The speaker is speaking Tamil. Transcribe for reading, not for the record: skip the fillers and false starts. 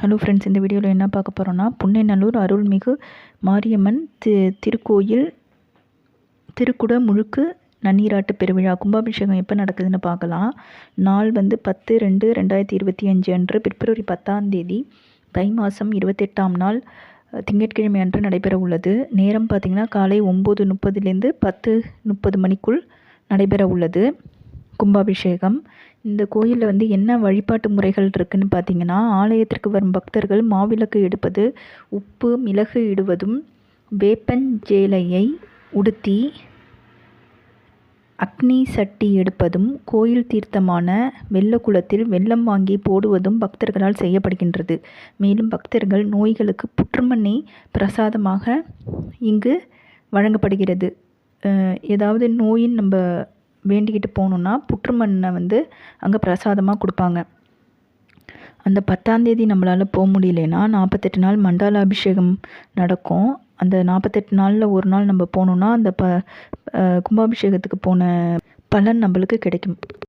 ஹலோ ஃப்ரெண்ட்ஸ், இந்த வீடியோவில் என்ன பார்க்க போகிறோன்னா, புன்னைநல்லூர் அருள்மிகு மாரியம்மன் திருக்கோயில் திருக்குட முழுக்கு நன்னீராட்டு பெருவிழா கும்பாபிஷேகம் எப்போ நடக்குதுன்னு பார்க்கலாம். நாள் வந்து 10/2/2025 அன்று பிப்ரவரி 10ஆம் தேதி தை மாதம் 28ஆம் நாள் திங்கட்கிழமை அன்று நடைபெற உள்ளது. நேரம் பார்த்திங்கன்னா காலை 9:30லேருந்து 10:30 மணிக்குள் நடைபெற உள்ளது கும்பாபிஷேகம். இந்த கோயிலில் வந்து என்ன வழிபாட்டு முறைகள் இருக்குதுன்னு பார்த்திங்கன்னா, ஆலயத்திற்கு வரும் பக்தர்கள் மாவிளக்கு எடுப்பது, உப்பு மிளகு இடுவதும், வேப்பஞ்சேலையை உடுத்தி அக்னி சட்டி எடுப்பதும், கோயில் தீர்த்தமான வெள்ள குளத்தில் வெள்ளம் வாங்கி போடுவதும் பக்தர்களால் செய்யப்படுகின்றது. மேலும் பக்தர்கள் நோய்களுக்கு புற்றுமண்ணை பிரசாதமாக இங்கு வழங்கப்படுகிறது. ஏதாவது நோயின் நம்ம வேண்டிக்கிட்டு போகணுன்னா புற்றுமண்ணை வந்து அங்கே பிரசாதமாக கொடுப்பாங்க. அந்த 10ஆம் தேதி நம்மளால் போக முடியலன்னா 48 நாள் மண்டால அபிஷேகம் நடக்கும். அந்த 48 நாளில் ஒரு நாள் நம்ம போனோன்னா அந்த கும்பாபிஷேகத்துக்கு போன பலன் நம்மளுக்கு கிடைக்கும்.